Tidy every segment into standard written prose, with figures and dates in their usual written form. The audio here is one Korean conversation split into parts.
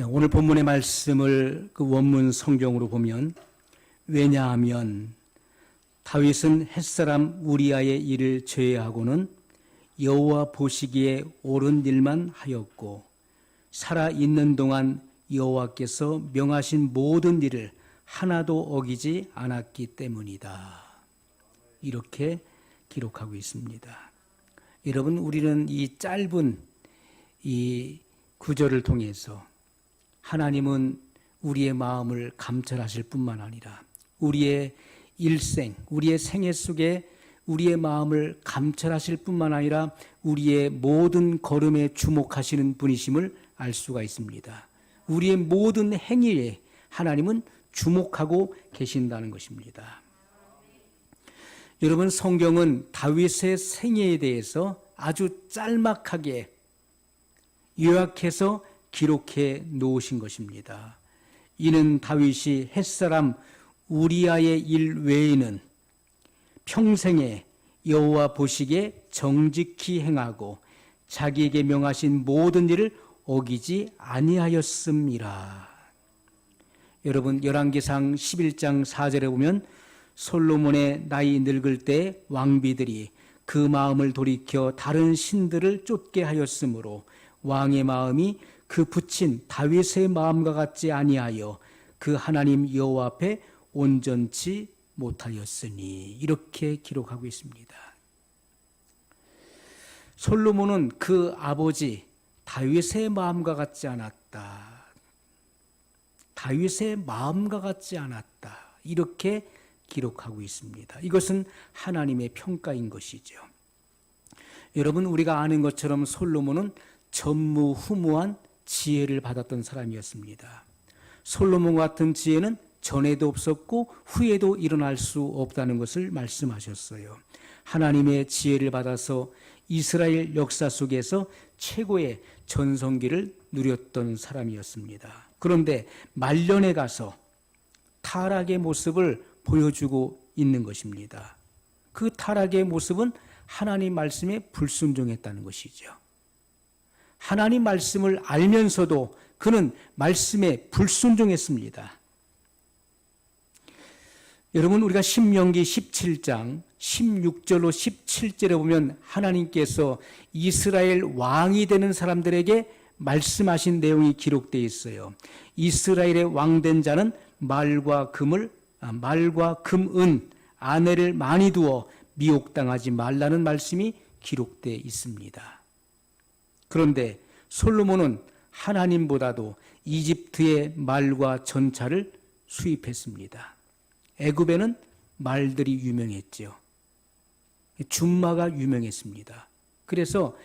오늘 본문의 말씀을 그 원문 성경으로 보면, 왜냐하면 다윗은 햇사람 우리아의 일을 제외하고는 여호와 보시기에 옳은 일만 하였고 살아 있는 동안 여호와께서 명하신 모든 일을 하나도 어기지 않았기 때문이다. 이렇게 기록하고 있습니다. 여러분, 우리는 이 짧은 이 구절을 통해서 하나님은 우리의 마음을 감찰하실 뿐만 아니라 우리의 일생, 우리의 생애 속에 우리의 마음을 감찰하실 뿐만 아니라 우리의 모든 걸음에 주목하시는 분이심을 알 수가 있습니다. 우리의 모든 행위에 하나님은 주목하고 계신다는 것입니다. 여러분, 성경은 다윗의 생애에 대해서 아주 짤막하게 요약해서 기록해 놓으신 것입니다. 이는 다윗이 햇사람 우리아의 일 외에는 평생에 여호와 보시기에 정직히 행하고 자기에게 명하신 모든 일을 어기지 아니하였음이라. 여러분, 열왕기상 11장 4절에 보면 솔로몬의 나이 늙을 때 왕비들이 그 마음을 돌이켜 다른 신들을 쫓게 하였으므로 왕의 마음이 그 붙인 다윗의 마음과 같지 아니하여 그 하나님 여호와 앞에 온전치 못하였으니, 이렇게 기록하고 있습니다. 솔로몬은 그 아버지 다윗의 마음과 같지 않았다. 다윗의 마음과 같지 않았다. 이렇게 기록하고 있습니다. 이것은 하나님의 평가인 것이죠. 여러분, 우리가 아는 것처럼 솔로몬은 전무후무한 지혜를 받았던 사람이었습니다. 솔로몬 같은 지혜는 전에도 없었고 후에도 일어날 수 없다는 것을 말씀하셨어요. 하나님의 지혜를 받아서 이스라엘 역사 속에서 최고의 전성기를 누렸던 사람이었습니다. 그런데 말년에 가서 타락의 모습을 보여주고 있는 것입니다. 그 타락의 모습은 하나님 말씀에 불순종했다는 것이죠. 하나님 말씀을 알면서도 그는 말씀에 불순종했습니다. 여러분, 우리가 신명기 17장 16절로 17절에 보면 하나님께서 이스라엘 왕이 되는 사람들에게 말씀하신 내용이 기록되어 있어요. 이스라엘의 왕된 자는 말과 금, 은, 아내를 많이 두어 미혹당하지 말라는 말씀이 기록되어 있습니다. 그런데 솔로몬은 하나님보다도 이집트의 말과 전차를 수입했습니다. 애굽에는 말들이 유명했죠. 준마가 유명했습니다. 그래서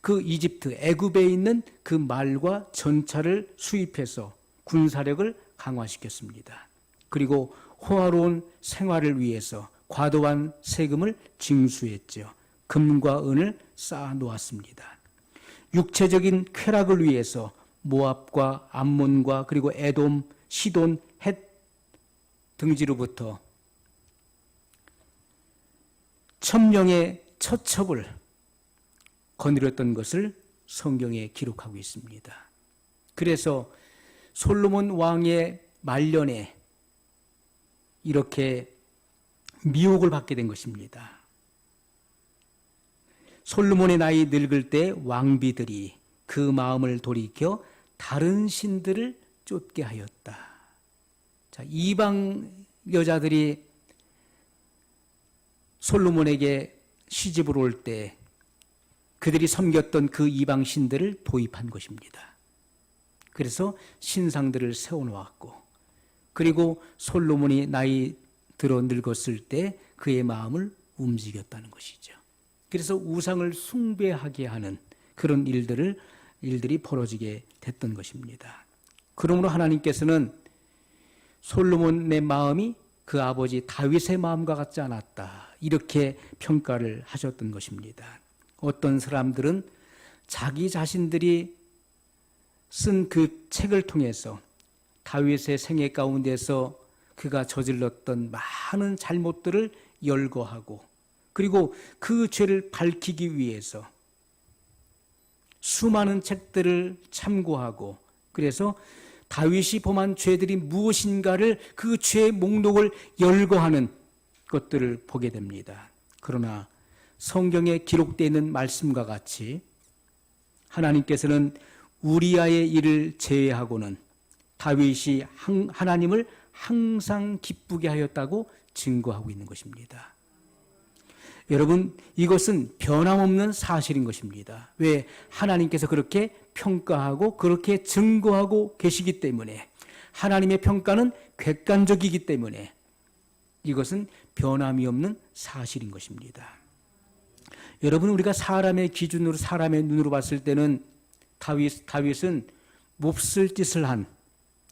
그 이집트, 애굽에 있는 그 말과 전차를 수입해서 군사력을 강화시켰습니다. 그리고 호화로운 생활을 위해서 과도한 세금을 징수했죠. 금과 은을 쌓아 놓았습니다. 육체적인 쾌락을 위해서 모압과 암몬과 그리고 에돔, 시돈, 헷 등지로부터 천명의 처첩을 거느렸던 것을 성경에 기록하고 있습니다. 그래서 솔로몬 왕의 말년에 이렇게 미혹을 받게 된 것입니다. 솔로몬의 나이 늙을 때 왕비들이 그 마음을 돌이켜 다른 신들을 쫓게 하였다. 자, 이방 여자들이 솔로몬에게 시집을 올 때 그들이 섬겼던 그 이방 신들을 도입한 것입니다. 그래서 신상들을 세워놓았고, 그리고 솔로몬이 나이 들어 늙었을 때 그의 마음을 움직였다는 것이죠. 그래서 우상을 숭배하게 하는 그런 일들이 벌어지게 됐던 것입니다. 그러므로 하나님께서는 솔로몬의 마음이 그 아버지 다윗의 마음과 같지 않았다, 이렇게 평가를 하셨던 것입니다. 어떤 사람들은 자기 자신들이 쓴 그 책을 통해서 다윗의 생애 가운데서 그가 저질렀던 많은 잘못들을 열거하고, 그리고 그 죄를 밝히기 위해서 수많은 책들을 참고하고 그래서 다윗이 범한 죄들이 무엇인가를 그 죄의 목록을 열거하는 것들을 보게 됩니다. 그러나 성경에 기록되어 있는 말씀과 같이 하나님께서는 우리아의 일을 제외하고는 다윗이 하나님을 항상 기쁘게 하였다고 증거하고 있는 것입니다. 여러분, 이것은 변함없는 사실인 것입니다. 왜? 하나님께서 그렇게 평가하고 그렇게 증거하고 계시기 때문에, 하나님의 평가는 객관적이기 때문에 이것은 변함이 없는 사실인 것입니다. 여러분, 우리가 사람의 기준으로, 사람의 눈으로 봤을 때는 다윗은 몹쓸 짓을 한,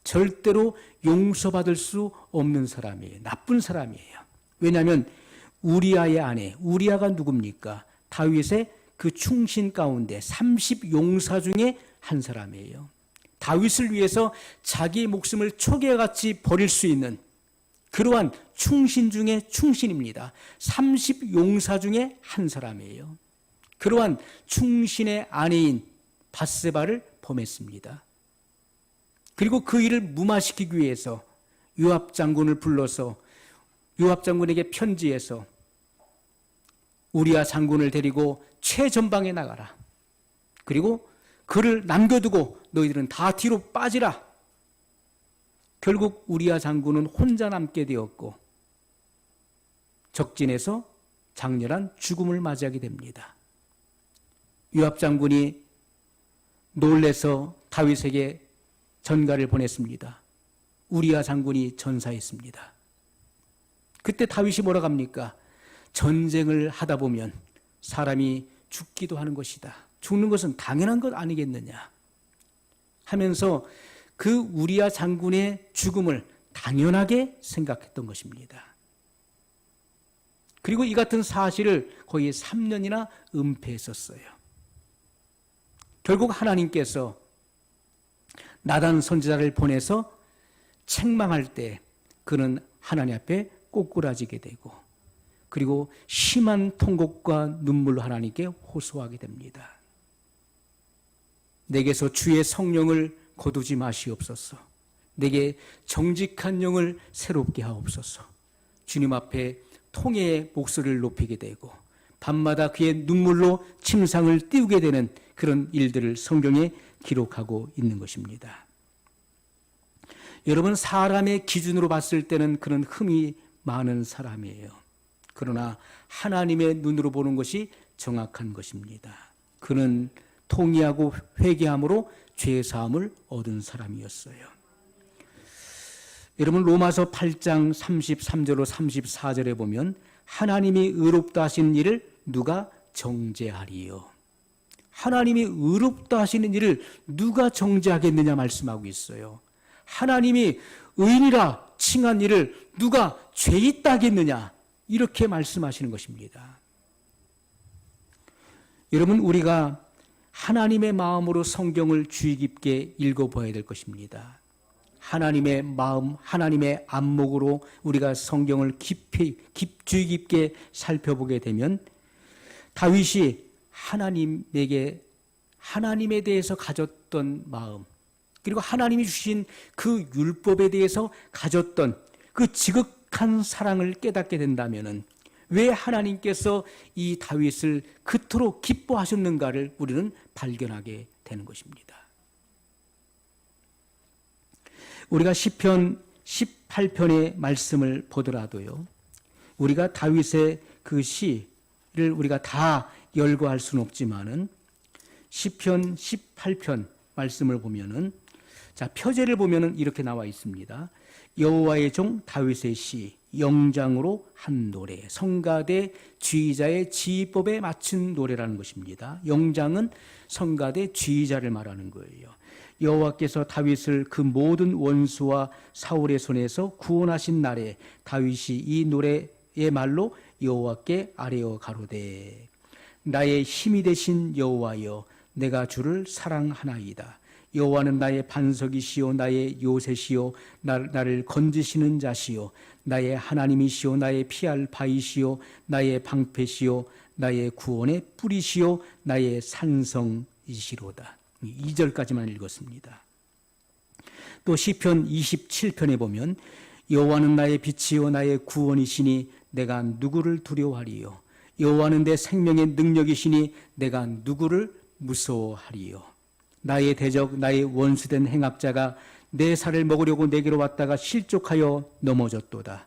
절대로 용서받을 수 없는 사람이에요. 나쁜 사람이에요. 왜냐하면 우리아의 아내, 우리아가 누굽니까? 다윗의 그 충신 가운데 30용사 중에 한 사람이에요. 다윗을 위해서 자기의 목숨을 초계같이 버릴 수 있는 그러한 충신 중에 충신입니다. 30용사 중에 한 사람이에요. 그러한 충신의 아내인 밧세바를 범했습니다. 그리고 그 일을 무마시키기 위해서 요압 장군을 불러서 요압 장군에게 편지해서 우리아 장군을 데리고 최전방에 나가라. 그리고 그를 남겨두고 너희들은 다 뒤로 빠지라. 결국 우리아 장군은 혼자 남게 되었고 적진에서 장렬한 죽음을 맞이하게 됩니다. 요압 장군이 놀래서 다윗에게 전가를 보냈습니다. 우리아 장군이 전사했습니다. 그때 다윗이 뭐라고 합니까? 전쟁을 하다 보면 사람이 죽기도 하는 것이다. 죽는 것은 당연한 것 아니겠느냐 하면서 그 우리아 장군의 죽음을 당연하게 생각했던 것입니다. 그리고 이 같은 사실을 거의 3년이나 은폐했었어요. 결국 하나님께서 나단 선지자를 보내서 책망할 때 그는 하나님 앞에 꼬꾸라지게 되고, 그리고 심한 통곡과 눈물로 하나님께 호소하게 됩니다. 내게서 주의 성령을 거두지 마시옵소서. 내게 정직한 영을 새롭게 하옵소서. 주님 앞에 통회의 목소리를 높이게 되고 밤마다 그의 눈물로 침상을 띄우게 되는 그런 일들을 성경에 기록하고 있는 것입니다. 여러분, 사람의 기준으로 봤을 때는 그런 흠이 많은 사람이에요. 그러나 하나님의 눈으로 보는 것이 정확한 것입니다. 그는 통회하고 회개함으로 죄사함을 얻은 사람이었어요. 여러분, 로마서 8장 33절로 34절에 보면 하나님이 의롭다 하시는 일을 누가 정죄하리요? 하나님이 의롭다 하시는 일을 누가 정죄하겠느냐 말씀하고 있어요. 하나님이 의인이라 칭한 일을 누가 죄 있다 하겠느냐, 이렇게 말씀하시는 것입니다. 여러분, 우리가 하나님의 마음으로 성경을 주의 깊게 읽어봐야 될 것입니다. 하나님의 마음, 하나님의 안목으로 우리가 성경을 주의 깊게 살펴보게 되면 다윗이 하나님에 대해서 가졌던 마음, 그리고 하나님이 주신 그 율법에 대해서 가졌던 그 지극한 사랑을 깨닫게 된다면 왜 하나님께서 이 다윗을 그토록 기뻐하셨는가를 우리는 발견하게 되는 것입니다. 우리가 시편 18편의 말씀을 보더라도요, 우리가 다윗의 그 시를 우리가 다 열거할 수는 없지만은 시편 18편 말씀을 보면은, 자, 표제를 보면은 이렇게 나와 있습니다. 여호와의 종 다윗의 시, 영장으로 한 노래, 성가대 지휘자의 지휘법에 맞춘 노래라는 것입니다. 영장은 성가대 지휘자를 말하는 거예요. 여호와께서 다윗을 그 모든 원수와 사울의 손에서 구원하신 날에 다윗이 이 노래의 말로 여호와께 아뢰어 가로되, 나의 힘이 되신 여호와여, 내가 주를 사랑하나이다. 여호와는 나의 반석이시요 나의 요새시요 나를 건지시는 자시요 나의 하나님이시요 나의 피할 바위시요 나의 방패시요 나의 구원의 뿌리시요 나의 산성이시로다. 2절까지만 읽었습니다. 또 시편 27편에 보면 여호와는 나의 빛이요 나의 구원이시니 내가 누구를 두려워하리요. 여호와는 내 생명의 능력이시니 내가 누구를 무서워하리요. 나의 대적 나의 원수된 행악자가 내 살을 먹으려고 내게로 왔다가 실족하여 넘어졌도다.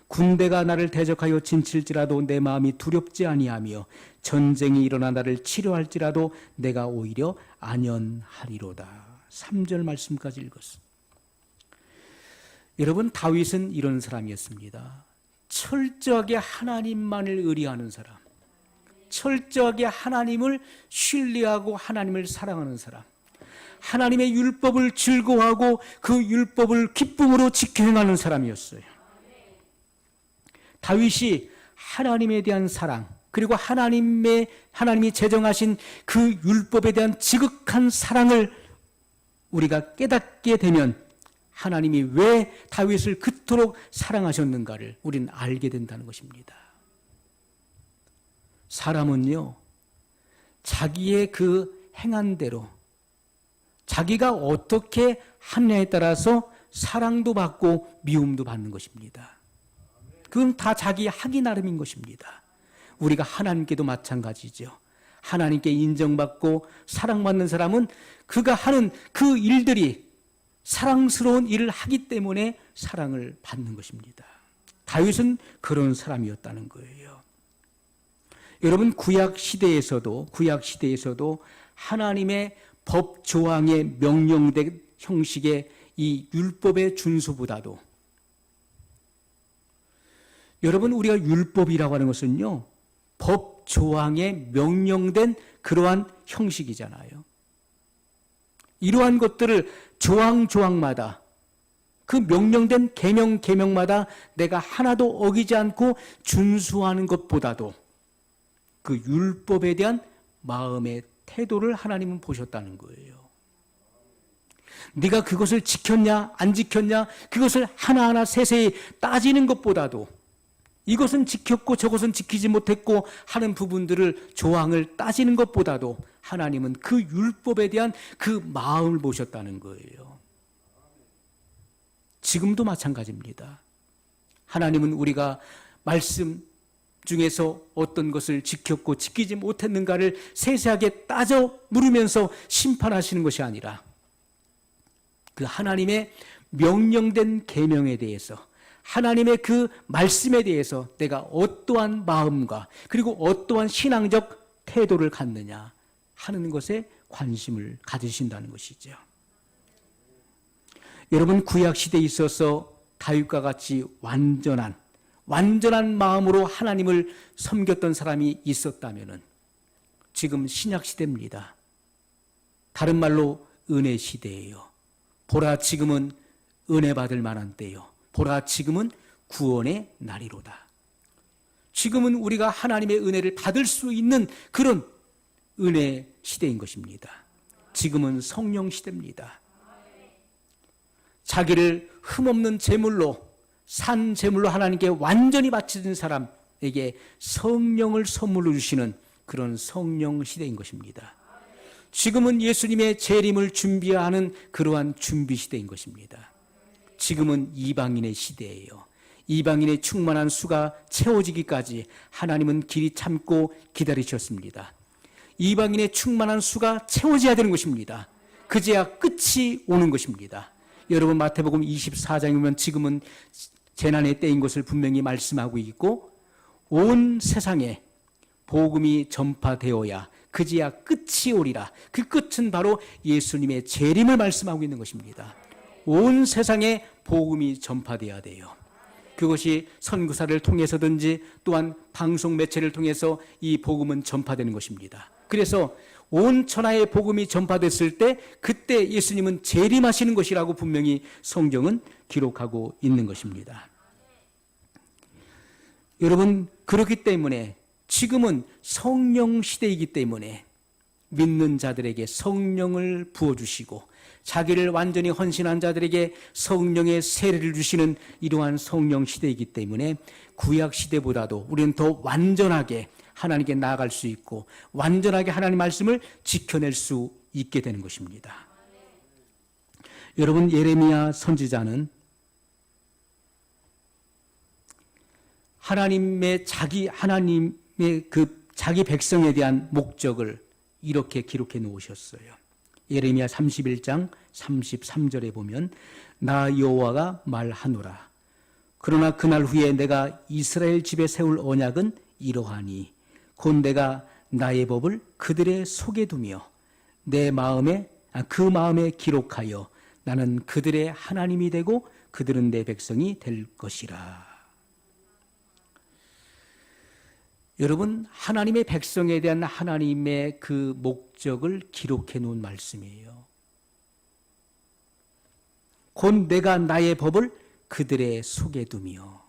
군대가 나를 대적하여 진칠지라도 내 마음이 두렵지 아니하며 전쟁이 일어나 나를 치료할지라도 내가 오히려 안연하리로다. 3절 말씀까지 읽었습니다. 여러분, 다윗은 이런 사람이었습니다. 철저하게 하나님만을 의리하는 사람, 철저하게 하나님을 신뢰하고 하나님을 사랑하는 사람, 하나님의 율법을 즐거워하고 그 율법을 기쁨으로 지켜 행하는 사람이었어요. 다윗이 하나님에 대한 사랑, 그리고 하나님이 제정하신 그 율법에 대한 지극한 사랑을 우리가 깨닫게 되면 하나님이 왜 다윗을 그토록 사랑하셨는가를 우리는 알게 된다는 것입니다. 사람은요, 자기의 그 행한 대로 자기가 어떻게 하느냐에 따라서 사랑도 받고 미움도 받는 것입니다. 그건 다 자기 하기 나름인 것입니다. 우리가 하나님께도 마찬가지죠. 하나님께 인정받고 사랑받는 사람은 그가 하는 그 일들이 사랑스러운 일을 하기 때문에 사랑을 받는 것입니다. 다윗은 그런 사람이었다는 거예요. 여러분, 구약 시대에서도 하나님의 법 조항에 명령된 형식의 이 율법의 준수보다도, 여러분, 우리가 율법이라고 하는 것은요, 법 조항에 명령된 그러한 형식이잖아요. 이러한 것들을 조항마다, 그 명령된 계명마다 내가 하나도 어기지 않고 준수하는 것보다도 그 율법에 대한 마음의 태도를 하나님은 보셨다는 거예요. 네가 그것을 지켰냐 안 지켰냐 그것을 하나하나 세세히 따지는 것보다도 이것은 지켰고 저것은 지키지 못했고 하는 부분들을 조항을 따지는 것보다도 하나님은 그 율법에 대한 그 마음을 보셨다는 거예요. 지금도 마찬가지입니다. 하나님은 우리가 말씀 중에서 어떤 것을 지켰고 지키지 못했는가를 세세하게 따져 물으면서 심판하시는 것이 아니라 그 하나님의 명령된 계명에 대해서, 하나님의 그 말씀에 대해서 내가 어떠한 마음과 그리고 어떠한 신앙적 태도를 갖느냐 하는 것에 관심을 가지신다는 것이죠. 여러분, 구약시대에 있어서 다윗과 같이 완전한 마음으로 하나님을 섬겼던 사람이 있었다면 지금 신약시대입니다. 다른 말로 은혜시대예요. 보라, 지금은 은혜 받을 만한 때요. 보라, 지금은 구원의 날이로다. 지금은 우리가 하나님의 은혜를 받을 수 있는 그런 은혜 시대인 것입니다. 지금은 성령 시대입니다. 자기를 흠없는 제물로, 산 제물로 하나님께 완전히 바치는 사람에게 성령을 선물로 주시는 그런 성령 시대인 것입니다. 지금은 예수님의 재림을 준비하는 그러한 준비 시대인 것입니다. 지금은 이방인의 시대예요. 이방인의 충만한 수가 채워지기까지 하나님은 길이 참고 기다리셨습니다. 이방인의 충만한 수가 채워져야 되는 것입니다. 그제야 끝이 오는 것입니다. 여러분, 마태복음 24장에 보면 지금은 재난의 때인 것을 분명히 말씀하고 있고, 온 세상에 복음이 전파되어야 그제야 끝이 오리라. 그 끝은 바로 예수님의 재림을 말씀하고 있는 것입니다. 온 세상에 복음이 전파되어야 돼요. 그것이 선교사를 통해서든지 또한 방송 매체를 통해서 이 복음은 전파되는 것입니다. 그래서 온 천하에 복음이 전파됐을 때 그때 예수님은 재림하시는 것이라고 분명히 성경은 기록하고 있는 것입니다. 여러분, 그렇기 때문에 지금은 성령 시대이기 때문에 믿는 자들에게 성령을 부어주시고 자기를 완전히 헌신한 자들에게 성령의 세례를 주시는 이러한 성령 시대이기 때문에 구약 시대보다도 우리는 더 완전하게 하나님께 나아갈 수 있고 완전하게 하나님 말씀을 지켜낼 수 있게 되는 것입니다. 여러분, 예레미야 선지자는 하나님의 자기 백성에 대한 목적을 이렇게 기록해 놓으셨어요. 예레미야 31장 33절에 보면 나 여호와가 말하노라. 그러나 그날 후에 내가 이스라엘 집에 세울 언약은 이러하니 곧 내가 나의 법을 그들의 속에 두며 그 마음에 기록하여 나는 그들의 하나님이 되고 그들은 내 백성이 될 것이라. 여러분, 하나님의 백성에 대한 하나님의 그 목적을 기록해 놓은 말씀이에요. 곧 내가 나의 법을 그들의 속에 두며.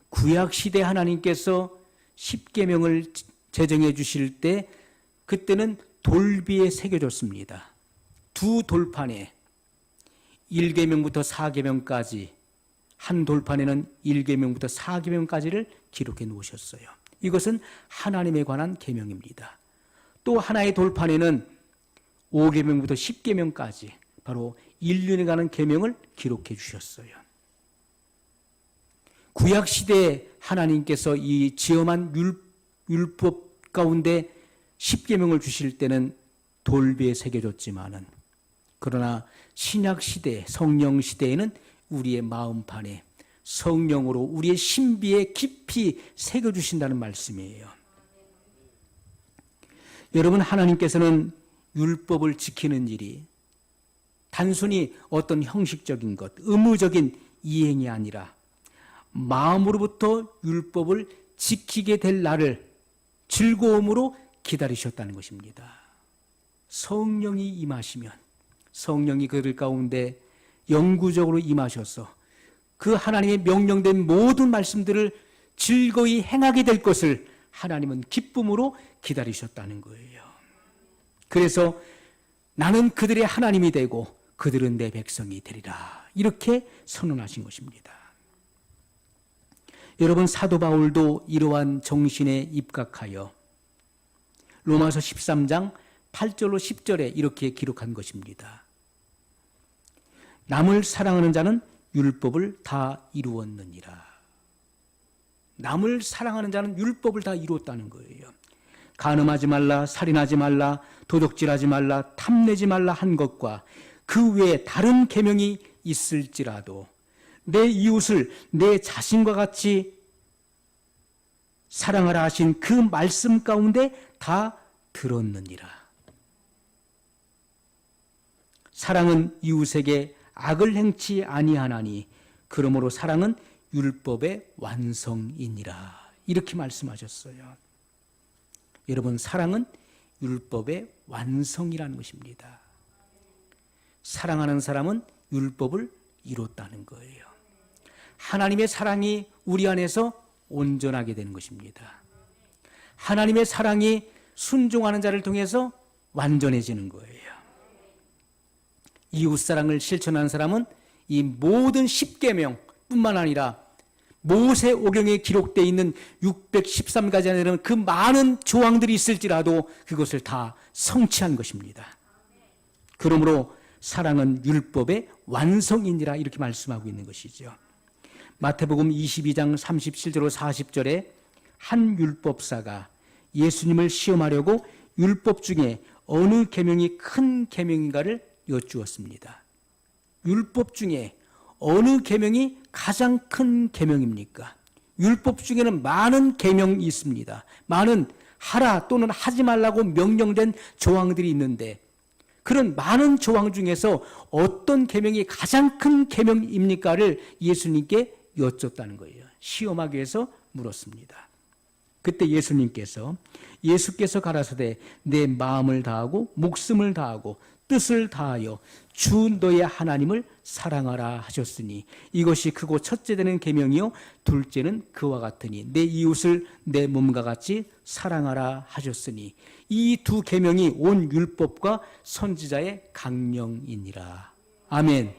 구약시대 하나님께서 십계명을 제정해 주실 때 그때는 돌비에 새겨졌습니다. 두 돌판에 1계명부터 4계명까지, 한 돌판에는 1계명부터 4계명까지를 기록해 놓으셨어요. 이것은 하나님에 관한 계명입니다. 또 하나의 돌판에는 5계명부터 10계명까지 바로 인륜에 관한 계명을 기록해 주셨어요. 구약시대에 하나님께서 이 지엄한 율법 가운데 10계명을 주실 때는 돌비에 새겨졌지만은, 그러나 신약시대, 성령시대에는 우리의 마음판에 성령으로 우리의 신비에 깊이 새겨주신다는 말씀이에요. 여러분, 하나님께서는 율법을 지키는 일이 단순히 어떤 형식적인 것, 의무적인 이행이 아니라 마음으로부터 율법을 지키게 될 날을 즐거움으로 기다리셨다는 것입니다. 성령이 임하시면 성령이 그들 가운데 영구적으로 임하셔서 그 하나님의 명령된 모든 말씀들을 즐거이 행하게 될 것을 하나님은 기쁨으로 기다리셨다는 거예요. 그래서 나는 그들의 하나님이 되고 그들은 내 백성이 되리라, 이렇게 선언하신 것입니다. 여러분, 사도 바울도 이러한 정신에 입각하여 로마서 13장 8절로 10절에 이렇게 기록한 것입니다. 남을 사랑하는 자는 율법을 다 이루었느니라. 남을 사랑하는 자는 율법을 다 이루었다는 거예요. 간음하지 말라, 살인하지 말라, 도둑질하지 말라, 탐내지 말라 한 것과 그 외에 다른 계명이 있을지라도 내 이웃을 내 자신과 같이 사랑하라 하신 그 말씀 가운데 다 들었느니라. 사랑은 이웃에게 악을 행치 아니하나니 그러므로 사랑은 율법의 완성이니라, 이렇게 말씀하셨어요. 여러분, 사랑은 율법의 완성이라는 것입니다. 사랑하는 사람은 율법을 이뤘다는 거예요. 하나님의 사랑이 우리 안에서 온전하게 되는 것입니다. 하나님의 사랑이 순종하는 자를 통해서 완전해지는 거예요. 이웃사랑을 실천하는 사람은 이 모든 10계명 뿐만 아니라 모세오경에 기록되어 있는 613가지나 되는 그 많은 조항들이 있을지라도 그것을 다 성취한 것입니다. 그러므로 사랑은 율법의 완성이니라, 이렇게 말씀하고 있는 것이죠. 마태복음 22장 37절로 40절에 한 율법사가 예수님을 시험하려고 율법 중에 어느 계명이 큰 계명인가를 여쭈었습니다. 율법 중에 어느 계명이 가장 큰 계명입니까? 율법 중에는 많은 계명이 있습니다. 많은 하라 또는 하지 말라고 명령된 조항들이 있는데 그런 많은 조항 중에서 어떤 계명이 가장 큰 계명입니까를 예수님께 여쭙다는 거예요. 시험하기 위해서 물었습니다. 그때 예수께서 가라사대 내 마음을 다하고 목숨을 다하고 뜻을 다하여 주 너의 하나님을 사랑하라 하셨으니 이것이 크고 첫째 되는 계명이요 둘째는 그와 같으니 내 이웃을 내 몸과 같이 사랑하라 하셨으니 이 두 계명이 온 율법과 선지자의 강령이니라. 아멘.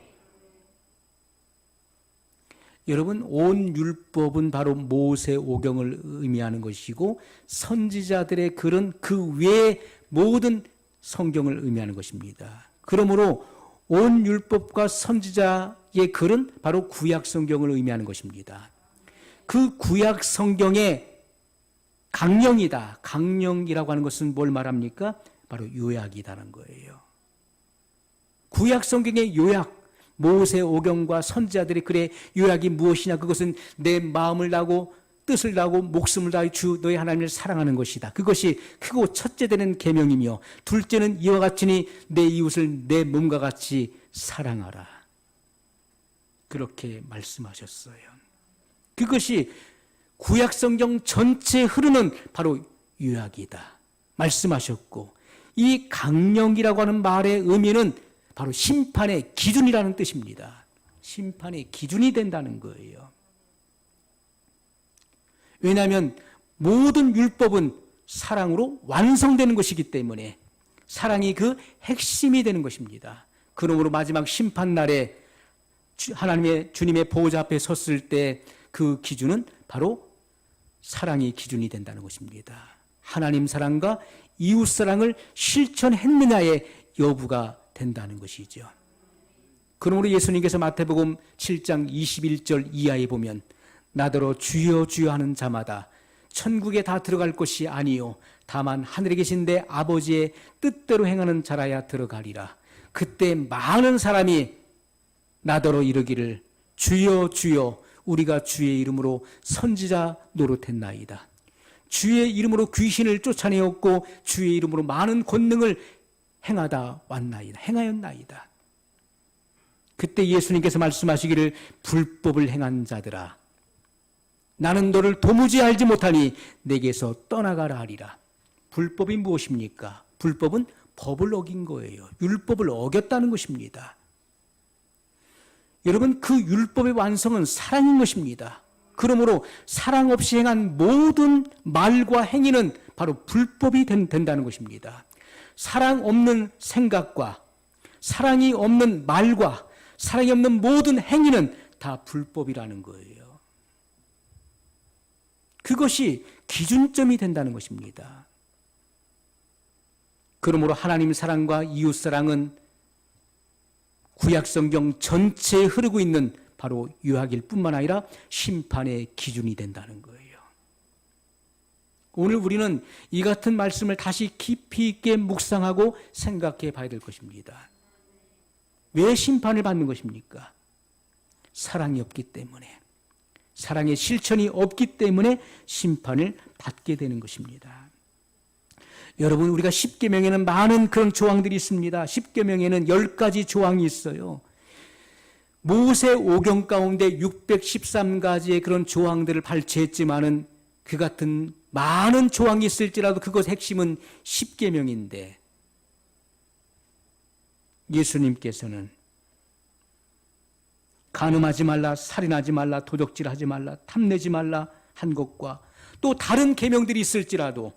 여러분, 온 율법은 바로 모세오경을 의미하는 것이고 선지자들의 글은 그 외의 모든 성경을 의미하는 것입니다. 그러므로 온 율법과 선지자의 글은 바로 구약 성경을 의미하는 것입니다. 그 구약 성경의 강령이다. 강령이라고 하는 것은 뭘 말합니까? 바로 요약이라는 거예요. 구약 성경의 요약, 모세 오경과 선지자들의 글의 요약이 무엇이냐? 그것은 내 마음을 다하고 뜻을 다하고 목숨을 다하여 주 너의 하나님을 사랑하는 것이다. 그것이 크고 첫째 되는 계명이며, 둘째는 이와 같으니 내 이웃을 내 몸과 같이 사랑하라. 그렇게 말씀하셨어요. 그것이 구약 성경 전체에 흐르는 바로 요약이다 말씀하셨고, 이 강령이라고 하는 말의 의미는 바로 심판의 기준이라는 뜻입니다. 심판의 기준이 된다는 거예요. 왜냐하면 모든 율법은 사랑으로 완성되는 것이기 때문에 사랑이 그 핵심이 되는 것입니다. 그러므로 마지막 심판날에 하나님의 주님의 보호자 앞에 섰을 때 그 기준은 바로 사랑이 기준이 된다는 것입니다. 하나님 사랑과 이웃 사랑을 실천했느냐의 여부가 된다는 것이죠. 그러므로 예수님께서 마태복음 7장 21절 이하에 보면 나더러 주여 주여 하는 자마다 천국에 다 들어갈 것이 아니요 다만 하늘에 계신 내 아버지의 뜻대로 행하는 자라야 들어가리라. 그때 많은 사람이 나더러 이르기를 주여 주여 우리가 주의 이름으로 선지자 노릇했나이다. 주의 이름으로 귀신을 쫓아내었고 주의 이름으로 많은 권능을 행하였나이다. 그때 예수님께서 말씀하시기를 불법을 행한 자들아 나는 너를 도무지 알지 못하니 내게서 떠나가라 하리라. 불법이 무엇입니까? 불법은 법을 어긴 거예요. 율법을 어겼다는 것입니다. 여러분, 그 율법의 완성은 사랑인 것입니다. 그러므로 사랑 없이 행한 모든 말과 행위는 바로 불법이 된다는 것입니다. 사랑 없는 생각과 사랑이 없는 말과 사랑이 없는 모든 행위는 다 불법이라는 거예요. 그것이 기준점이 된다는 것입니다. 그러므로 하나님 사랑과 이웃 사랑은 구약성경 전체에 흐르고 있는 바로 유학일 뿐만 아니라 심판의 기준이 된다는 거예요. 오늘 우리는 이 같은 말씀을 다시 깊이 있게 묵상하고 생각해 봐야 될 것입니다. 왜 심판을 받는 것입니까? 사랑이 없기 때문에, 사랑의 실천이 없기 때문에 심판을 받게 되는 것입니다. 여러분, 우리가 십계명에는 많은 그런 조항들이 있습니다. 십계명에는 10가지 조항이 있어요. 모세 오경 가운데 613가지의 그런 조항들을 발췌했지만은 그 같은 많은 조항이 있을지라도 그것 핵심은 십계명인데, 예수님께서는 간음하지 말라, 살인하지 말라, 도적질하지 말라, 탐내지 말라 한 것과 또 다른 계명들이 있을지라도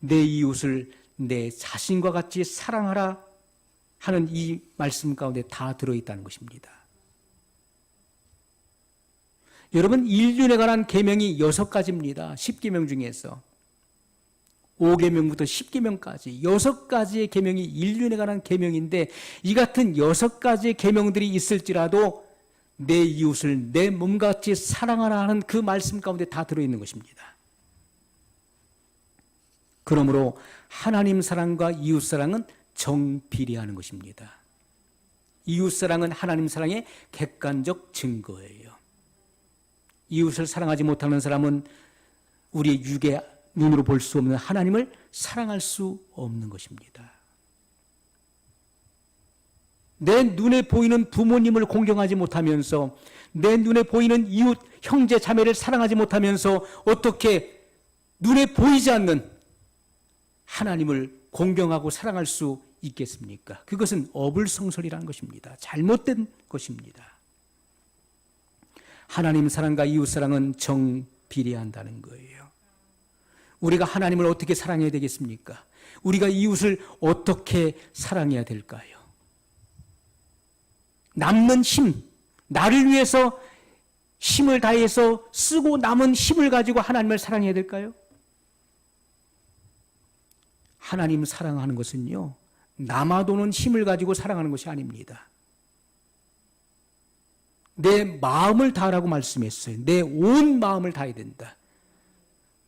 내 이웃을 내 자신과 같이 사랑하라 하는 이 말씀 가운데 다 들어있다는 것입니다. 여러분, 인륜에 관한 계명이 6가지입니다. 10계명 중에서 5계명부터 10계명까지 6가지의 계명이 인륜에 관한 계명인데, 이 같은 6가지의 계명들이 있을지라도 내 이웃을 내 몸같이 사랑하라 하는 그 말씀 가운데 다 들어있는 것입니다. 그러므로 하나님 사랑과 이웃 사랑은 정비례하는 것입니다. 이웃 사랑은 하나님 사랑의 객관적 증거예요. 이웃을 사랑하지 못하는 사람은 우리의 육의 눈으로 볼 수 없는 하나님을 사랑할 수 없는 것입니다. 내 눈에 보이는 부모님을 공경하지 못하면서, 내 눈에 보이는 이웃, 형제, 자매를 사랑하지 못하면서 어떻게 눈에 보이지 않는 하나님을 공경하고 사랑할 수 있겠습니까? 그것은 어불성설이라는 것입니다. 잘못된 것입니다. 하나님 사랑과 이웃 사랑은 정비례한다는 거예요. 우리가 하나님을 어떻게 사랑해야 되겠습니까? 우리가 이웃을 어떻게 사랑해야 될까요? 남는 힘, 나를 위해서 힘을 다해서 쓰고 남은 힘을 가지고 하나님을 사랑해야 될까요? 하나님 사랑하는 것은요, 남아도는 힘을 가지고 사랑하는 것이 아닙니다. 내 마음을 다하라고 말씀했어요. 내 온 마음을 다해야 된다.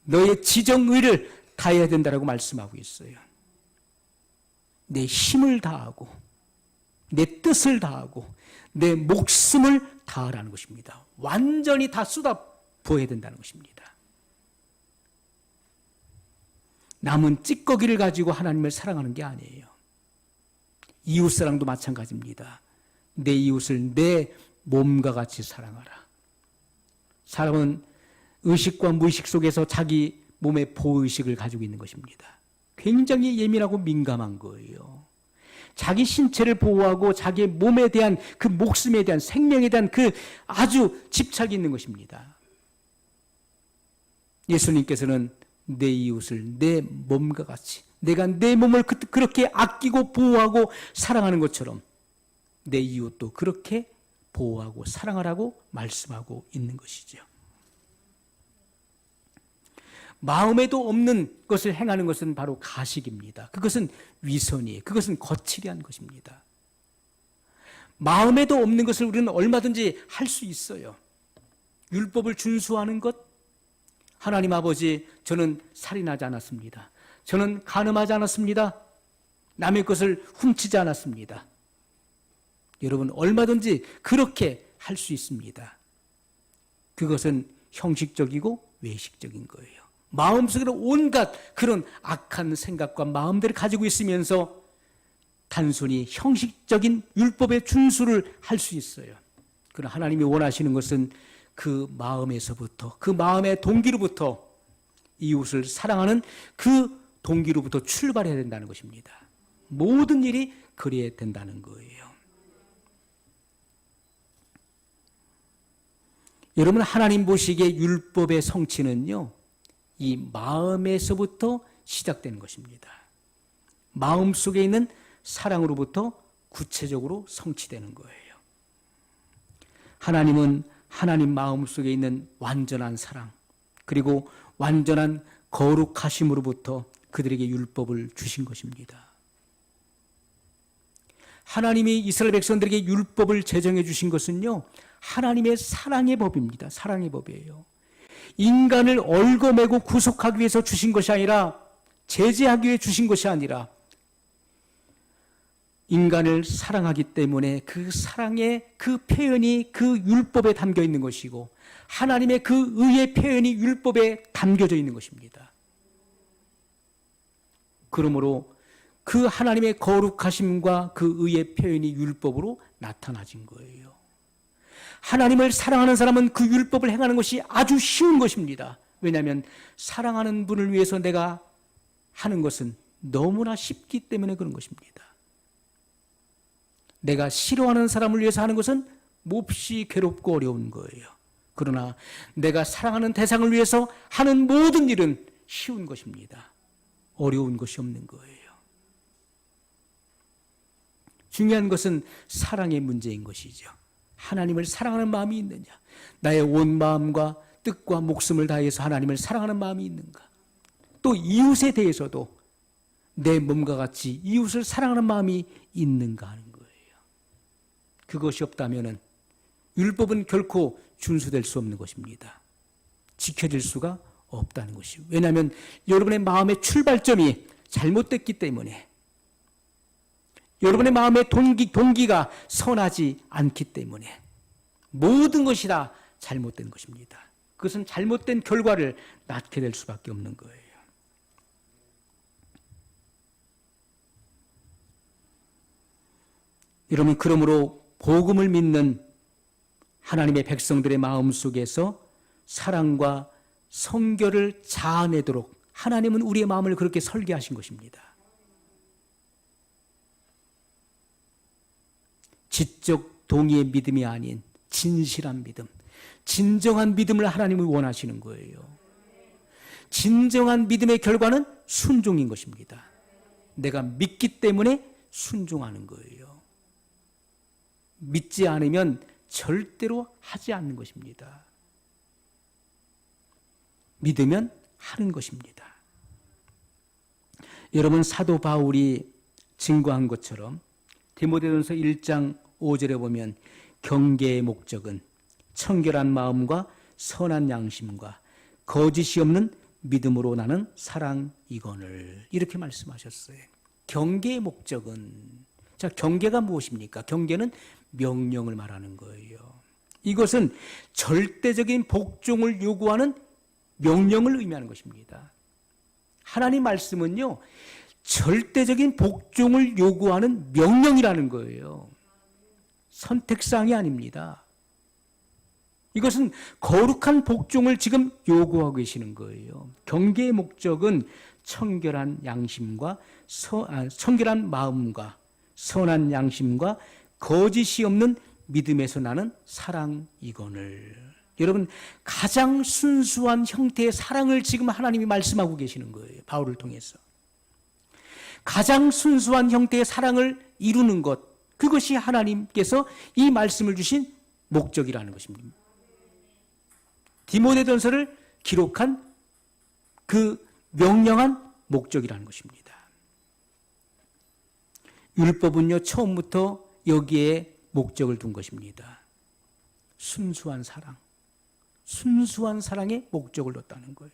너의 지정의를 다해야 된다라고 말씀하고 있어요. 내 힘을 다하고 내 뜻을 다하고 내 목숨을 다하라는 것입니다. 완전히 다 쏟아 부어야 된다는 것입니다. 남은 찌꺼기를 가지고 하나님을 사랑하는 게 아니에요. 이웃사랑도 마찬가지입니다. 내 이웃을 내 몸과 같이 사랑하라. 사람은 의식과 무의식 속에서 자기 몸의 보호의식을 가지고 있는 것입니다. 굉장히 예민하고 민감한 거예요. 자기 신체를 보호하고 자기의 몸에 대한 그 목숨에 대한 생명에 대한 그 아주 집착이 있는 것입니다. 예수님께서는 내 이웃을 내 몸과 같이, 내가 내 몸을 그렇게 아끼고 보호하고 사랑하는 것처럼 내 이웃도 그렇게 보호하고 사랑하라고 말씀하고 있는 것이죠. 마음에도 없는 것을 행하는 것은 바로 가식입니다. 그것은 위선이에요. 그것은 거칠이한 것입니다. 마음에도 없는 것을 우리는 얼마든지 할 수 있어요. 율법을 준수하는 것, 하나님 아버지, 저는 살인하지 않았습니다. 저는 간음하지 않았습니다. 남의 것을 훔치지 않았습니다. 여러분, 얼마든지 그렇게 할 수 있습니다. 그것은 형식적이고 외식적인 거예요. 마음속에는 온갖 그런 악한 생각과 마음들을 가지고 있으면서 단순히 형식적인 율법의 준수를 할 수 있어요. 그러나 하나님이 원하시는 것은 그 마음에서부터, 그 마음의 동기로부터, 이웃을 사랑하는 그 동기로부터 출발해야 된다는 것입니다. 모든 일이 그래야 된다는 거예요. 여러분, 하나님 보시기에 율법의 성취는요, 이 마음에서부터 시작되는 것입니다. 마음 속에 있는 사랑으로부터 구체적으로 성취되는 거예요. 하나님은 하나님 마음 속에 있는 완전한 사랑, 그리고 완전한 거룩하심으로부터 그들에게 율법을 주신 것입니다. 하나님이 이스라엘 백성들에게 율법을 제정해 주신 것은요, 하나님의 사랑의 법입니다. 사랑의 법이에요. 인간을 얽어매고 구속하기 위해서 주신 것이 아니라, 제재하기 위해 주신 것이 아니라, 인간을 사랑하기 때문에 그 사랑의 그 표현이 그 율법에 담겨 있는 것이고, 하나님의 그 의의 표현이 율법에 담겨져 있는 것입니다. 그러므로 그 하나님의 거룩하심과 그 의의 표현이 율법으로 나타나진 거예요. 하나님을 사랑하는 사람은 그 율법을 행하는 것이 아주 쉬운 것입니다. 왜냐하면 사랑하는 분을 위해서 내가 하는 것은 너무나 쉽기 때문에 그런 것입니다. 내가 싫어하는 사람을 위해서 하는 것은 몹시 괴롭고 어려운 거예요. 그러나 내가 사랑하는 대상을 위해서 하는 모든 일은 쉬운 것입니다. 어려운 것이 없는 거예요. 중요한 것은 사랑의 문제인 것이죠. 하나님을 사랑하는 마음이 있느냐, 나의 온 마음과 뜻과 목숨을 다해서 하나님을 사랑하는 마음이 있는가, 또 이웃에 대해서도 내 몸과 같이 이웃을 사랑하는 마음이 있는가 하는 거예요. 그것이 없다면 율법은 결코 준수될 수 없는 것입니다. 지켜질 수가 없다는 것이요. 왜냐하면 여러분의 마음의 출발점이 잘못됐기 때문에, 여러분의 마음의 동기가 선하지 않기 때문에 모든 것이 다 잘못된 것입니다. 그것은 잘못된 결과를 낳게 될 수밖에 없는 거예요. 여러분, 그러므로 복음을 믿는 하나님의 백성들의 마음 속에서 사랑과 성결을 자아내도록 하나님은 우리의 마음을 그렇게 설계하신 것입니다. 지적 동의의 믿음이 아닌 진실한 믿음, 진정한 믿음을 하나님이 원하시는 거예요. 진정한 믿음의 결과는 순종인 것입니다. 내가 믿기 때문에 순종하는 거예요. 믿지 않으면 절대로 하지 않는 것입니다. 믿으면 하는 것입니다. 여러분, 사도 바울이 증거한 것처럼 디모데전서 1장 5절에 보면 경계의 목적은 청결한 마음과 선한 양심과 거짓이 없는 믿음으로 나는 사랑이거늘, 이렇게 말씀하셨어요. 경계의 목적은, 자, 경계가 무엇입니까? 경계는 명령을 말하는 거예요. 이것은 절대적인 복종을 요구하는 명령을 의미하는 것입니다. 하나님 말씀은요, 절대적인 복종을 요구하는 명령이라는 거예요. 선택사항이 아닙니다. 이것은 거룩한 복종을 지금 요구하고 계시는 거예요. 경계의 목적은 청결한 양심과 청결한 마음과 선한 양심과 거짓이 없는 믿음에서 나는 사랑이거늘. 여러분, 가장 순수한 형태의 사랑을 지금 하나님이 말씀하고 계시는 거예요. 바울을 통해서. 가장 순수한 형태의 사랑을 이루는 것, 그것이 하나님께서 이 말씀을 주신 목적이라는 것입니다. 디모데전서를 기록한 그 명령한 목적이라는 것입니다. 율법은요, 처음부터 여기에 목적을 둔 것입니다. 순수한 사랑, 순수한 사랑에 목적을 뒀다는 거예요.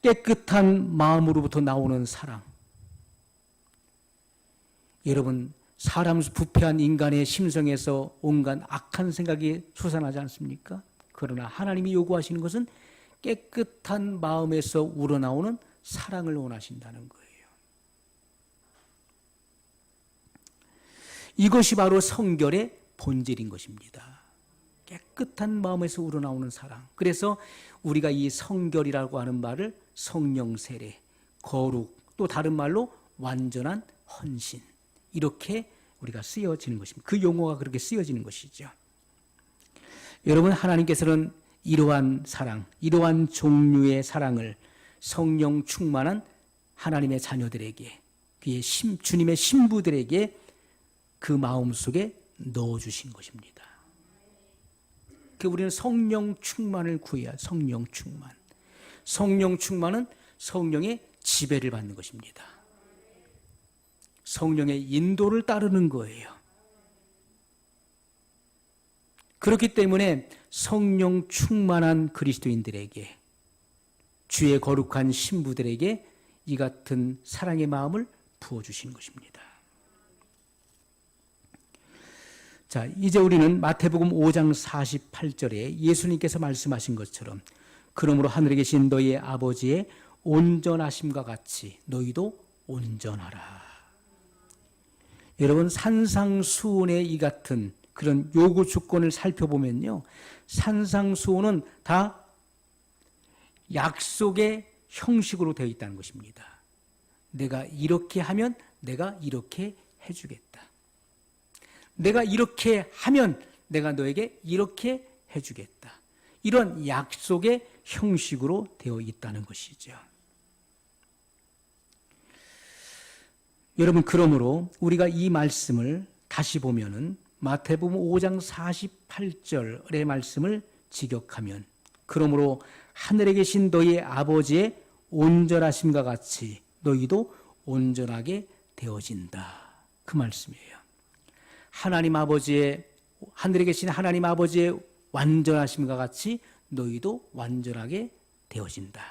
깨끗한 마음으로부터 나오는 사랑. 여러분, 사람 부패한 인간의 심성에서 온갖 악한 생각이 솟아나지 않습니까? 그러나 하나님이 요구하시는 것은 깨끗한 마음에서 우러나오는 사랑을 원하신다는 거예요. 이것이 바로 성결의 본질인 것입니다. 깨끗한 마음에서 우러나오는 사랑. 그래서 우리가 이 성결이라고 하는 말을 성령 세례, 거룩, 또 다른 말로 완전한 헌신, 이렇게 우리가 쓰여지는 것입니다. 그 용어가 그렇게 쓰여지는 것이죠. 여러분, 하나님께서는 이러한 사랑, 이러한 종류의 사랑을 성령 충만한 하나님의 자녀들에게, 그의 주님의 신부들에게 그 마음속에 넣어주신 것입니다. 우리는 성령 충만을 구해야, 성령 충만. 성령 충만은 성령의 지배를 받는 것입니다. 성령의 인도를 따르는 거예요. 그렇기 때문에 성령 충만한 그리스도인들에게, 주의 거룩한 신부들에게 이 같은 사랑의 마음을 부어주신 것입니다. 자, 이제 우리는 마태복음 5장 48절에 예수님께서 말씀하신 것처럼 그러므로 하늘에 계신 너희의 아버지의 온전하심과 같이 너희도 온전하라. 여러분, 산상수훈의 이 같은 그런 요구 조건을 살펴보면요, 산상수훈은 다 약속의 형식으로 되어 있다는 것입니다. 내가 이렇게 하면 내가 이렇게 해주겠다. 내가 이렇게 하면 내가 너에게 이렇게 해주겠다. 이런 약속의 형식으로 되어 있다는 것이죠. 여러분, 그러므로 우리가 이 말씀을 다시 보면은 마태복음 5장 48절의 말씀을 직역하면, 그러므로 하늘에 계신 너희의 아버지의 온전하심과 같이 너희도 온전하게 되어진다. 그 말씀이에요. 하나님 아버지의, 하늘에 계신 하나님 아버지의 완전하심과 같이 너희도 완전하게 되어진다.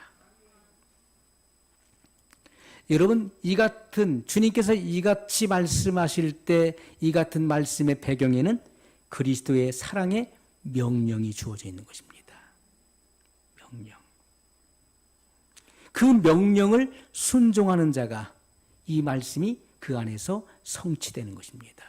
여러분, 이 같은, 주님께서 이같이 말씀하실 때 이 같은 말씀의 배경에는 그리스도의 사랑의 명령이 주어져 있는 것입니다. 명령. 그 명령을 순종하는 자가 이 말씀이 그 안에서 성취되는 것입니다.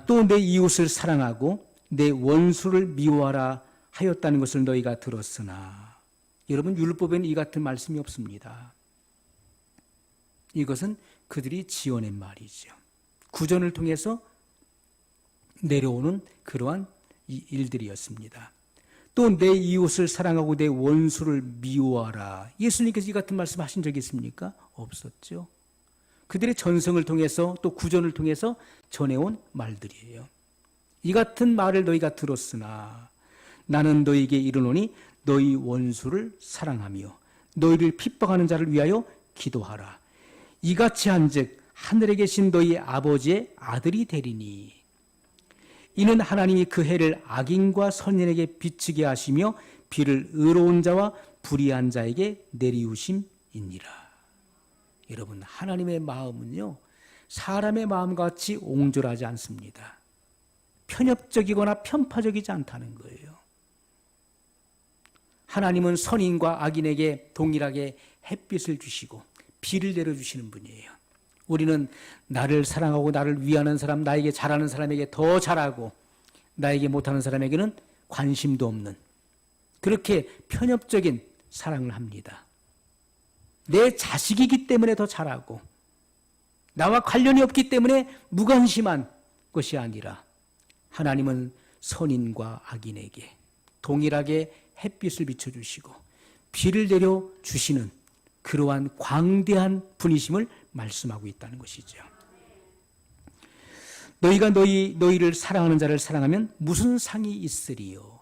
또 내 이웃을 사랑하고 내 원수를 미워하라 하였다는 것을 너희가 들었으나, 여러분, 율법에는 이 같은 말씀이 없습니다. 이것은 그들이 지어낸 말이죠. 구전을 통해서 내려오는 그러한 일들이었습니다. 또 내 이웃을 사랑하고 내 원수를 미워하라. 예수님께서 이 같은 말씀 하신 적이 있습니까? 없었죠. 그들의 전성을 통해서 또 구전을 통해서 전해온 말들이에요. 이 같은 말을 너희가 들었으나 나는 너희에게 이르노니 너희 원수를 사랑하며 너희를 핍박하는 자를 위하여 기도하라. 이같이 한즉 하늘에 계신 너희 아버지의 아들이 되리니 이는 하나님이 그 해를 악인과 선인에게 비추게 하시며 비를 의로운 자와 불의한 자에게 내리우심이니라. 여러분, 하나님의 마음은요, 사람의 마음과 같이 옹졸하지 않습니다. 편협적이거나 편파적이지 않다는 거예요. 하나님은 선인과 악인에게 동일하게 햇빛을 주시고 비를 내려주시는 분이에요. 우리는 나를 사랑하고 나를 위하는 사람, 나에게 잘하는 사람에게 더 잘하고 나에게 못하는 사람에게는 관심도 없는 그렇게 편협적인 사랑을 합니다. 내 자식이기 때문에 더 잘하고 나와 관련이 없기 때문에 무관심한 것이 아니라 하나님은 선인과 악인에게 동일하게 햇빛을 비춰주시고 비를 내려주시는 그러한 광대한 분이심을 말씀하고 있다는 것이죠. 너희가 너희를 사랑하는 자를 사랑하면 무슨 상이 있으리요?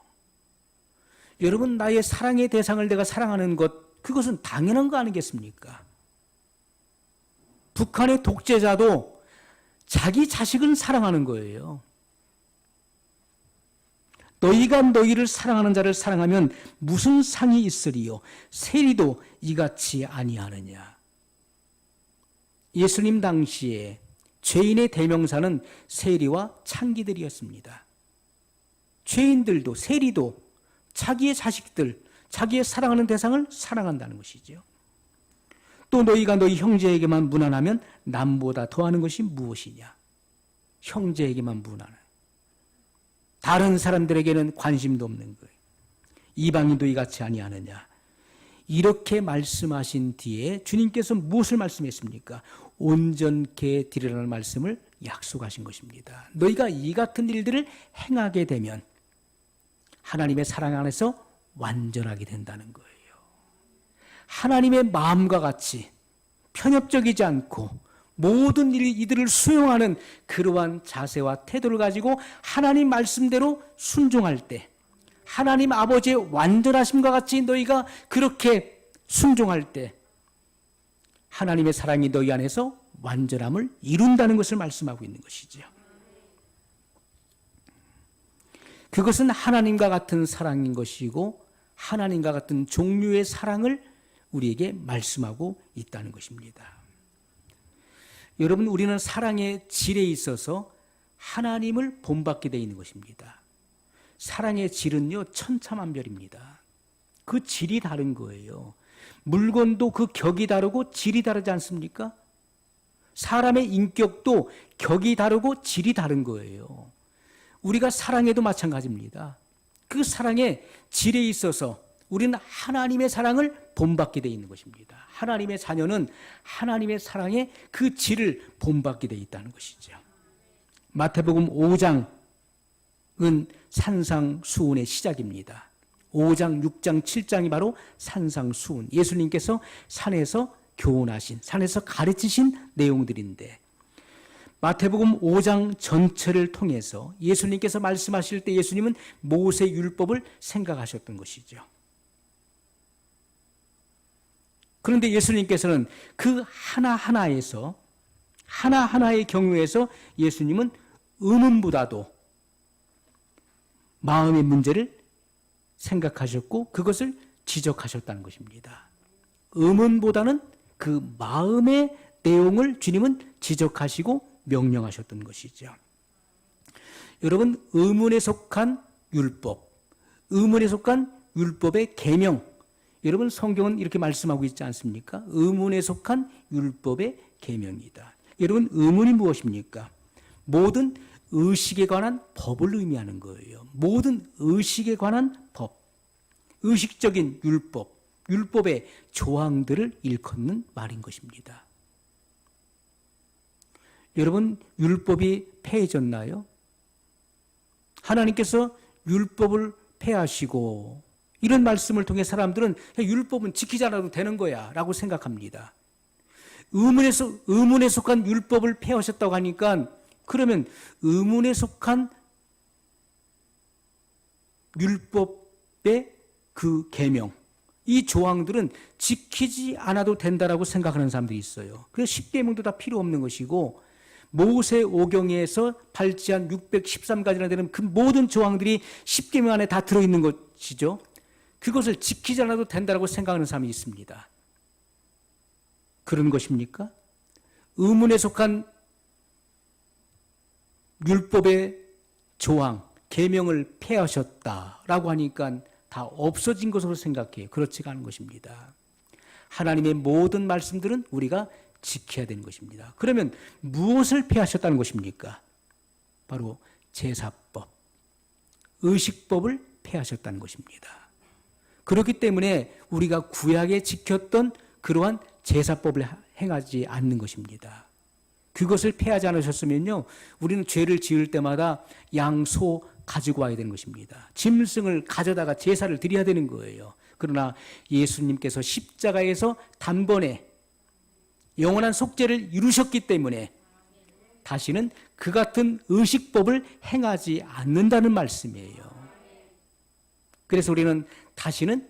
여러분, 나의 사랑의 대상을 내가 사랑하는 것, 그것은 당연한 거 아니겠습니까? 북한의 독재자도 자기 자식을 사랑하는 거예요. 너희가 너희를 사랑하는 자를 사랑하면 무슨 상이 있으리요? 세리도 이같이 아니하느냐? 예수님 당시에 죄인의 대명사는 세리와 창기들이었습니다. 죄인들도 세리도 자기의 자식들, 자기의 사랑하는 대상을 사랑한다는 것이죠. 또 너희가 너희 형제에게만 무난하면 남보다 더하는 것이 무엇이냐? 형제에게만 무난해. 다른 사람들에게는 관심도 없는 거예요. 이방인도 이같이 아니하느냐? 이렇게 말씀하신 뒤에 주님께서 무엇을 말씀했습니까? 온전케 드리라는 말씀을 약속하신 것입니다. 너희가 이 같은 일들을 행하게 되면 하나님의 사랑 안에서 완전하게 된다는 거예요. 하나님의 마음과 같이 편협적이지 않고 모든 이들을 수용하는 그러한 자세와 태도를 가지고 하나님 말씀대로 순종할 때 하나님 아버지의 완전하심과 같이 너희가 그렇게 순종할 때 하나님의 사랑이 너희 안에서 완전함을 이룬다는 것을 말씀하고 있는 것이죠. 그것은 하나님과 같은 사랑인 것이고 하나님과 같은 종류의 사랑을 우리에게 말씀하고 있다는 것입니다. 여러분, 우리는 사랑의 질에 있어서 하나님을 본받게 되어 있는 것입니다. 사랑의 질은요, 천차만별입니다. 그 질이 다른 거예요. 물건도 그 격이 다르고 질이 다르지 않습니까? 사람의 인격도 격이 다르고 질이 다른 거예요. 우리가 사랑해도 마찬가지입니다. 그 사랑의 질에 있어서 우리는 하나님의 사랑을 본받게 되어 있는 것입니다. 하나님의 자녀는 하나님의 사랑의 그 질을 본받게 되어 있다는 것이죠. 마태복음 5장은 산상수훈의 시작입니다. 5장, 6장, 7장이 바로 산상수훈. 예수님께서 산에서 교훈하신, 산에서 가르치신 내용들인데 마태복음 5장 전체를 통해서 예수님께서 말씀하실 때 예수님은 모세 율법을 생각하셨던 것이죠. 그런데 예수님께서는 그 하나하나에서 하나하나의 경우에서 예수님은 의문보다도 마음의 문제를 생각하셨고 그것을 지적하셨다는 것입니다. 의문보다는 그 마음의 내용을 주님은 지적하시고 명령하셨던 것이죠. 여러분, 의문에 속한 율법, 의문에 속한 율법의 계명, 여러분 성경은 이렇게 말씀하고 있지 않습니까? 의문에 속한 율법의 계명이다. 여러분, 의문이 무엇입니까? 모든 의식에 관한 법을 의미하는 거예요. 모든 의식에 관한 법, 의식적인 율법, 율법의 조항들을 일컫는 말인 것입니다. 여러분, 율법이 폐해졌나요? 하나님께서 율법을 폐하시고 이런 말씀을 통해 사람들은 율법은 지키지 않아도 되는 거야 라고 생각합니다. 의문에 속한 율법을 폐하셨다고 하니까 그러면 의문에 속한 율법의 그 계명, 이 조항들은 지키지 않아도 된다라고 생각하는 사람들이 있어요. 그래서 10계명도 다 필요 없는 것이고 모세 오경에서 발제한 613가지나 되는 그 모든 조항들이 10계명 안에 다 들어있는 것이죠. 그것을 지키지 않아도 된다라고 생각하는 사람이 있습니다. 그런 것입니까? 의문에 속한 율법의 조항, 계명을 폐하셨다라고 하니까 다 없어진 것으로 생각해요. 그렇지가 않은 것입니다. 하나님의 모든 말씀들은 우리가 지켜야 되는 것입니다. 그러면 무엇을 폐하셨다는 것입니까? 바로 제사법, 의식법을 폐하셨다는 것입니다. 그렇기 때문에 우리가 구약에 지켰던 그러한 제사법을 행하지 않는 것입니다. 그것을 폐하지 않으셨으면요, 우리는 죄를 지을 때마다 양, 소 가지고 와야 되는 것입니다. 짐승을 가져다가 제사를 드려야 되는 거예요. 그러나 예수님께서 십자가에서 단번에 영원한 속죄를 이루셨기 때문에 다시는 그 같은 의식법을 행하지 않는다는 말씀이에요. 그래서 우리는 다시는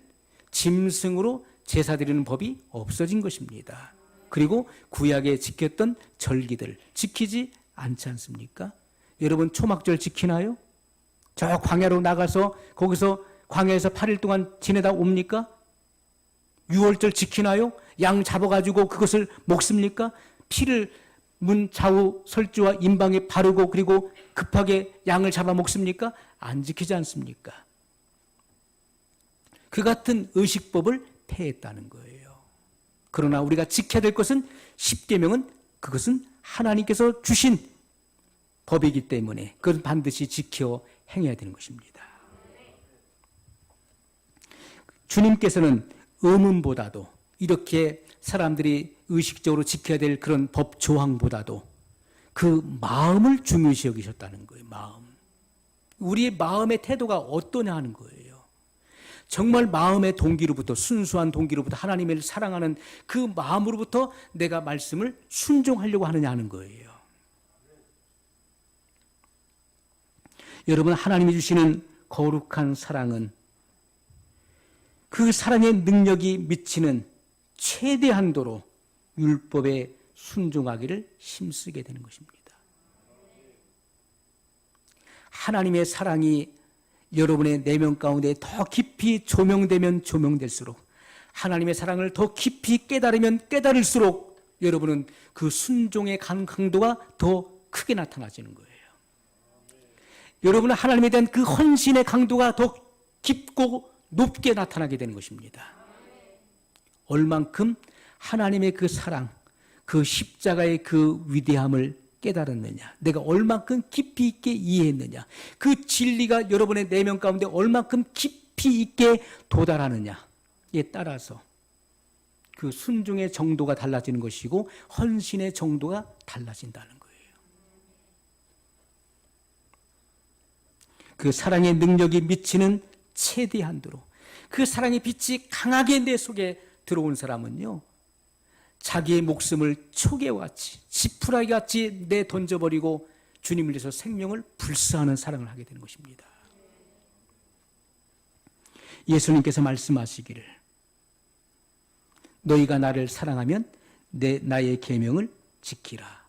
짐승으로 제사 드리는 법이 없어진 것입니다. 그리고 구약에 지켰던 절기들 지키지 않지 않습니까? 여러분 초막절 지키나요? 저 광야로 나가서 거기서 광야에서 8일 동안 지내다 옵니까? 유월절 지키나요? 양 잡아가지고 그것을 먹습니까? 피를 문 좌우 설주와 임방에 바르고 그리고 급하게 양을 잡아 먹습니까? 안 지키지 않습니까? 그 같은 의식법을 폐했다는 거예요. 그러나 우리가 지켜야 될 것은 십계명은 그것은 하나님께서 주신 법이기 때문에 그것은 반드시 지켜 행해야 되는 것입니다. 주님께서는 의문보다도 이렇게 사람들이 의식적으로 지켜야 될 그런 법 조항보다도 그 마음을 중요시 여기셨다는 거예요. 마음. 우리의 마음의 태도가 어떠냐 하는 거예요. 정말 마음의 동기로부터 순수한 동기로부터 하나님을 사랑하는 그 마음으로부터 내가 말씀을 순종하려고 하느냐 하는 거예요. 여러분 하나님이 주시는 거룩한 사랑은 그 사랑의 능력이 미치는 최대한도로 율법에 순종하기를 힘쓰게 되는 것입니다. 하나님의 사랑이 여러분의 내면 가운데 더 깊이 조명되면 조명될수록 하나님의 사랑을 더 깊이 깨달으면 깨달을수록 여러분은 그 순종의 강도가 더 크게 나타나지는 거예요. 여러분은 하나님에 대한 그 헌신의 강도가 더 깊고 높게 나타나게 되는 것입니다. 얼만큼 하나님의 그 사랑, 그 십자가의 그 위대함을 깨달았느냐, 내가 얼만큼 깊이 있게 이해했느냐, 그 진리가 여러분의 내면 가운데 얼만큼 깊이 있게 도달하느냐에 따라서 그 순종의 정도가 달라지는 것이고 헌신의 정도가 달라진다는 거예요. 그 사랑의 능력이 미치는 최대한도로 그 사랑의 빛이 강하게 내 속에 들어온 사람은요, 자기의 목숨을 초계같이 지푸라기같이 내던져버리고 주님을 위해서 생명을 불사하는 사랑을 하게 되는 것입니다. 예수님께서 말씀하시기를 너희가 나를 사랑하면 나의 계명을 지키라.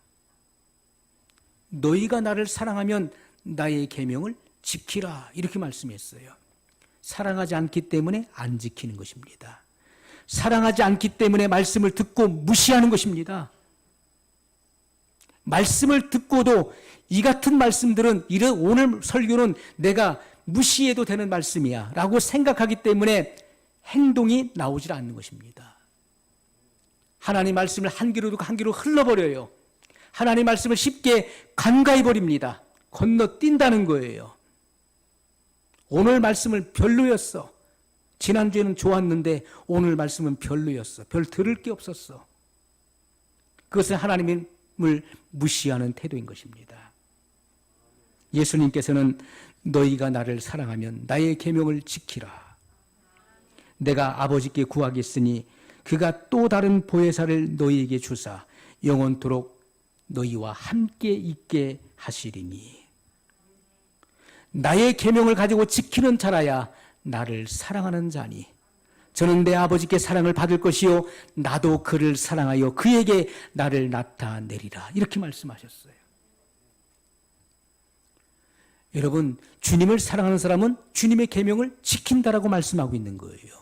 너희가 나를 사랑하면 나의 계명을 지키라, 이렇게 말씀했어요. 사랑하지 않기 때문에 안 지키는 것입니다. 사랑하지 않기 때문에 말씀을 듣고 무시하는 것입니다. 말씀을 듣고도 이 같은 말씀들은 오늘 설교는 내가 무시해도 되는 말씀이야 라고 생각하기 때문에 행동이 나오질 않는 것입니다. 하나님 말씀을 한 귀로 듣고 한 귀로 흘러버려요. 하나님 말씀을 쉽게 간과해버립니다. 건너뛴다는 거예요. 오늘 말씀을 별로였어. 지난주에는 좋았는데 오늘 말씀은 별로였어. 별 들을 게 없었어. 그것은 하나님을 무시하는 태도인 것입니다. 예수님께서는 너희가 나를 사랑하면 나의 계명을 지키라. 내가 아버지께 구하겠으니 그가 또 다른 보혜사를 너희에게 주사 영원토록 너희와 함께 있게 하시리니. 나의 계명을 가지고 지키는 자라야 나를 사랑하는 자니 저는 내 아버지께 사랑을 받을 것이요 나도 그를 사랑하여 그에게 나를 나타내리라. 이렇게 말씀하셨어요. 여러분, 주님을 사랑하는 사람은 주님의 계명을 지킨다라고 말씀하고 있는 거예요.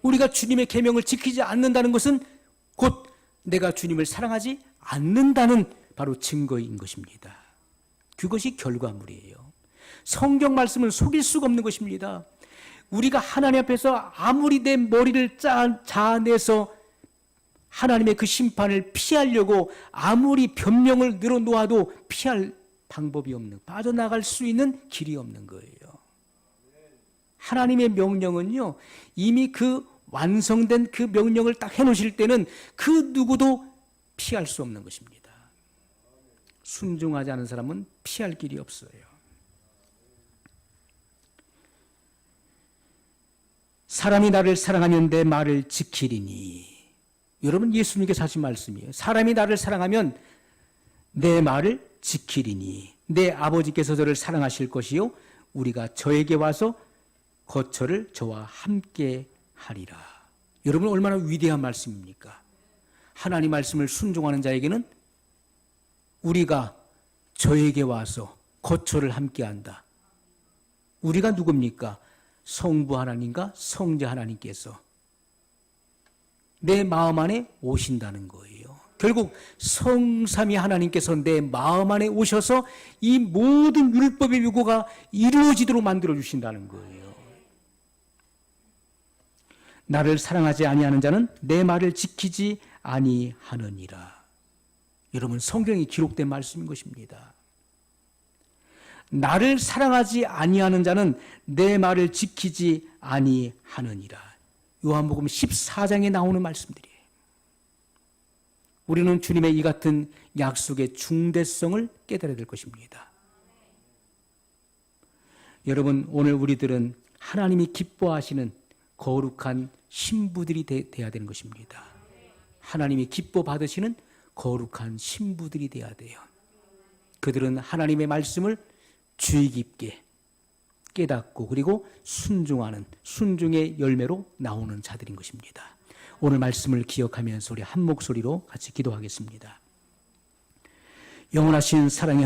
우리가 주님의 계명을 지키지 않는다는 것은 곧 내가 주님을 사랑하지 않는다는 바로 증거인 것입니다. 그것이 결과물이에요. 성경 말씀은 속일 수가 없는 것입니다. 우리가 하나님 앞에서 아무리 내 머리를 자아내서 하나님의 그 심판을 피하려고 아무리 변명을 늘어놓아도 피할 방법이 없는, 빠져나갈 수 있는 길이 없는 거예요. 하나님의 명령은요, 이미 그 완성된 그 명령을 딱 해놓으실 때는 그 누구도 피할 수 없는 것입니다. 순종하지 않은 사람은 피할 길이 없어요. 사람이 나를 사랑하면 내 말을 지키리니. 여러분, 예수님께서 하신 말씀이에요. 사람이 나를 사랑하면 내 말을 지키리니 내 아버지께서 저를 사랑하실 것이요 우리가 저에게 와서 거처를 저와 함께 하리라. 여러분, 얼마나 위대한 말씀입니까? 하나님 말씀을 순종하는 자에게는 우리가 저에게 와서 거처를 함께 한다. 우리가 누굽니까? 성부 하나님과 성자 하나님께서 내 마음 안에 오신다는 거예요. 결국 성삼위 하나님께서 내 마음 안에 오셔서 이 모든 율법의 요구가 이루어지도록 만들어 주신다는 거예요. 나를 사랑하지 아니하는 자는 내 말을 지키지 아니하느니라. 여러분, 성경에 기록된 말씀인 것입니다. 나를 사랑하지 아니하는 자는 내 말을 지키지 아니하느니라. 요한복음 14장에 나오는 말씀들이에요. 우리는 주님의 이 같은 약속의 중대성을 깨달아야 될 것입니다. 여러분, 오늘 우리들은 하나님이 기뻐하시는 거룩한 신부들이 되어야 되는 것입니다. 하나님이 기뻐 받으시는 거룩한 신부들이 되어야 돼요. 그들은 하나님의 말씀을 주의 깊게 깨닫고 그리고 순종하는 순종의 열매로 나오는 자들인 것입니다. 오늘 말씀을 기억하면서 우리 한 목소리로 같이 기도하겠습니다. 영원하신 사랑의